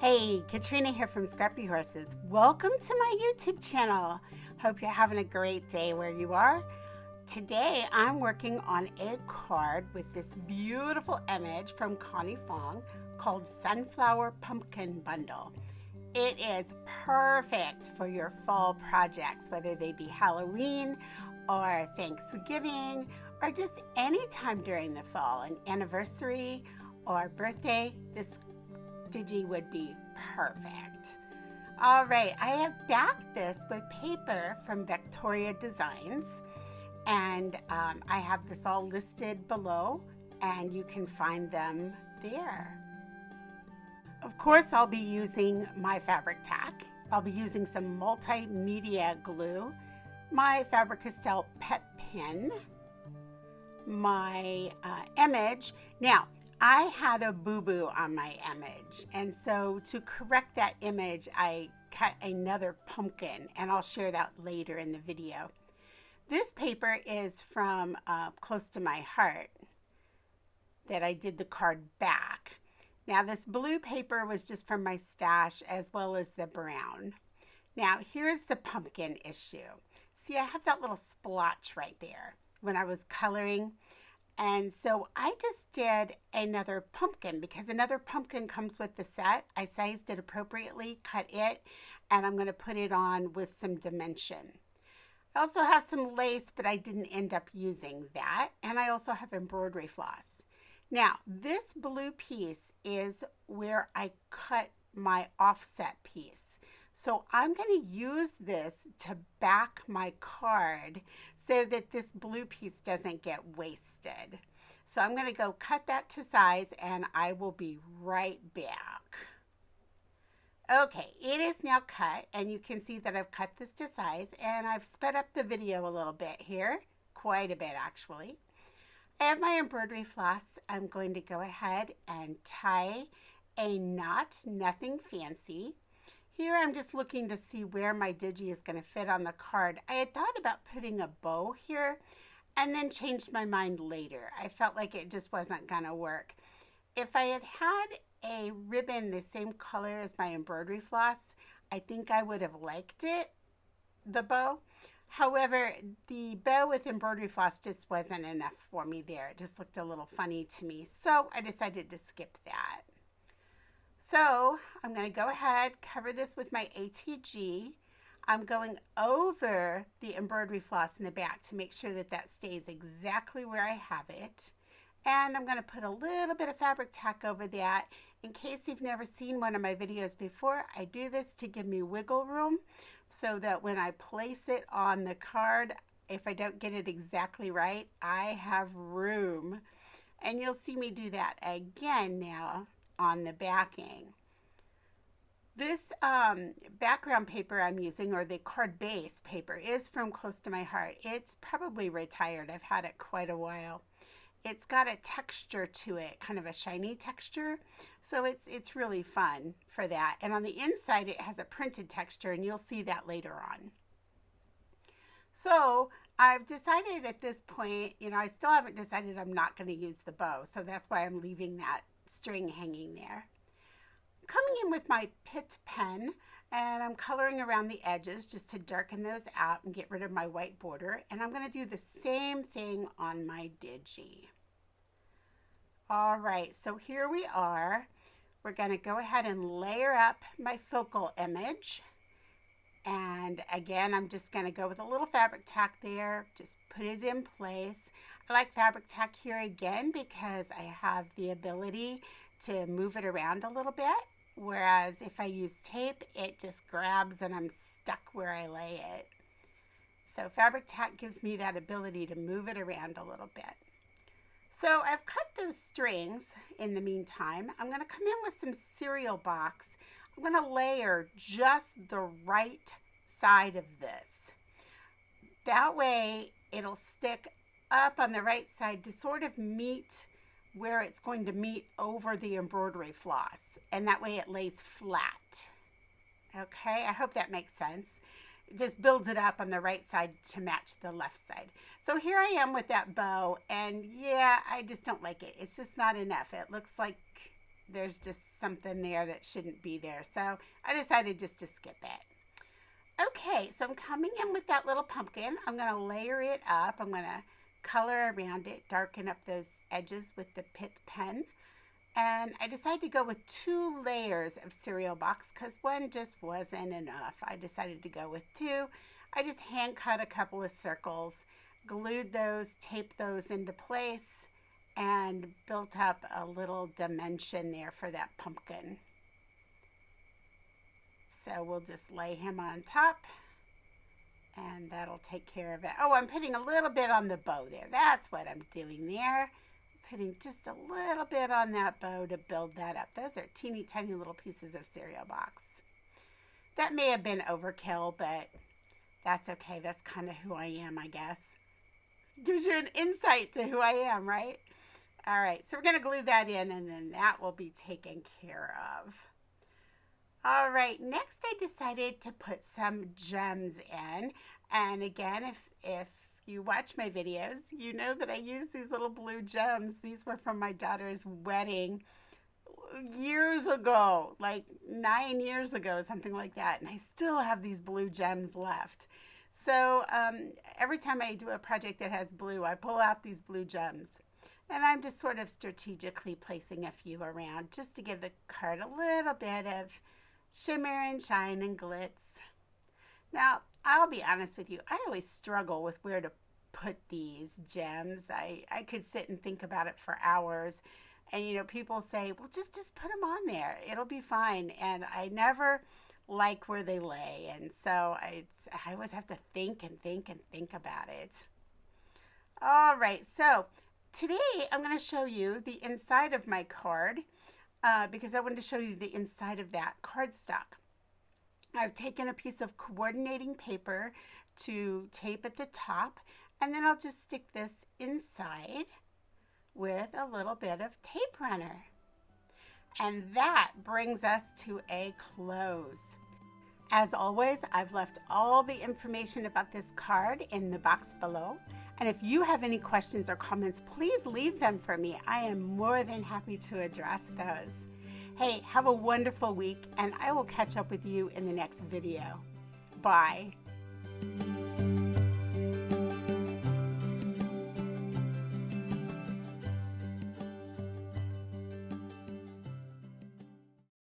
Hey, Katrina here from Scrappy Horses. Welcome to my YouTube channel. Hope you're having a great day where you are. Today I'm working on a card with this beautiful image from Conie Fong called Sunflower Pumpkin Bundle. It is perfect for your fall projects, whether they be Halloween or Thanksgiving or just any time during the fall, an anniversary or birthday. This digi would be perfect. All right, I have backed this with paper from Victoria Designs, and I have this all listed below, and you can find them there. Of course, I'll be using my Fabri-Tac. I'll be using some multimedia glue, my Fabri-Tac Pitt Pen, my image. Now, I had a boo-boo on my image, and so to correct that image, I cut another pumpkin, and I'll share that later in the video. This paper is from Close to My Heart that I did the card back. Now, this blue paper was just from my stash as well as the brown. Now, here's the pumpkin issue. See, I have that little splotch right there when I was coloring. And so I just did another pumpkin because another pumpkin comes with the set. I sized it appropriately, cut it, and I'm going to put it on with some dimension. I also have some lace, but I didn't end up using that. And I also have embroidery floss. Now, this blue piece is where I cut my offset piece. So I'm going to use this to back my card so that this blue piece doesn't get wasted. So I'm going to go cut that to size, and I will be right back. Okay, it is now cut, and you can see that I've cut this to size, and I've sped up the video a little bit here, quite a bit actually. I have my embroidery floss. I'm going to go ahead and tie a knot, nothing fancy. Here I'm just looking to see where my digi is going to fit on the card. I had thought about putting a bow here and then changed my mind later. I felt like it just wasn't going to work. If I had had a ribbon the same color as my embroidery floss, I think I would have liked it, the bow. However, the bow with embroidery floss just wasn't enough for me there. It just looked a little funny to me. So I decided to skip that. So I'm going to go ahead, cover this with my ATG. I'm going over the embroidery floss in the back to make sure that that stays exactly where I have it. And I'm going to put a little bit of Fabri-Tac over that. In case you've never seen one of my videos before, I do this to give me wiggle room so that when I place it on the card, if I don't get it exactly right, I have room. And you'll see me do that again now on the backing. This background paper I'm using, or the card base paper, is from Close to My Heart. It's probably retired. I've had it quite a while. It's got a texture to it, kind of a shiny texture, so it's really fun for that. And on the inside it has a printed texture, and you'll see that later on. So I've decided at this point, I still haven't decided I'm not going to use the bow, so that's why I'm leaving that string hanging there. Coming in with my Pitt Pen, and I'm coloring around the edges just to darken those out and get rid of my white border, and I'm going to do the same thing on my digi. All right, so here we are. We're going to go ahead and layer up my focal image, and again I'm just going to go with a little Fabri-Tac there, just put it in place. I like Fabri-Tac here again because I have the ability to move it around a little bit, whereas if I use tape, it just grabs and I'm stuck where I lay it. So Fabri-Tac gives me that ability to move it around a little bit. So I've cut those strings in the meantime. I'm going to come in with some cereal box. I'm going to layer just the right side of this. That way it'll stick up on the right side to sort of meet where it's going to meet over the embroidery floss, and that way it lays flat. Okay, I hope that makes sense. It just builds it up on the right side to match the left side. So here I am with that bow, and yeah, I just don't like it. It's just not enough. It looks like there's just something there that shouldn't be there. So I decided just to skip it. Okay, so I'm coming in with that little pumpkin. I'm going to layer it up. I'm going to color around it, darken up those edges with the Pitt Pen. And I decided to go with 2 layers of cereal box because one just wasn't enough. I decided to go with 2. I just hand cut a couple of circles, glued those, taped those into place, and built up a little dimension there for that pumpkin. So we'll just lay him on top, and that'll take care of it. Oh, I'm putting a little bit on the bow there. That's what I'm doing there. Putting just a little bit on that bow to build that up. Those are teeny tiny little pieces of cereal box. That may have been overkill, but that's okay. That's kind of who I am, I guess. Gives you an insight to who I am, right? All right, so we're going to glue that in, and then that will be taken care of. All right, next I decided to put some gems in. And again, if you watch my videos, you know that I use these little blue gems. These were from my daughter's wedding years ago, like 9 years ago, something like that. And I still have these blue gems left. So every time I do a project that has blue, I pull out these blue gems. And I'm just sort of strategically placing a few around just to give the card a little bit of shimmer and shine and glitz. Now, I'll be honest with you, I always struggle with where to put these gems. I could sit and think about it for hours. And, you know, people say, well, just put them on there. It'll be fine. And I never like where they lay. And so I always have to think and think and think about it. All right, so today I'm going to show you the inside of my card because I wanted to show you the inside of that cardstock. I've taken a piece of coordinating paper to tape at the top, and then I'll just stick this inside with a little bit of tape runner. And that brings us to a close. As always, I've left all the information about this card in the box below. And if you have any questions or comments, please leave them for me. I am more than happy to address those. Hey, have a wonderful week, and I will catch up with you in the next video. Bye.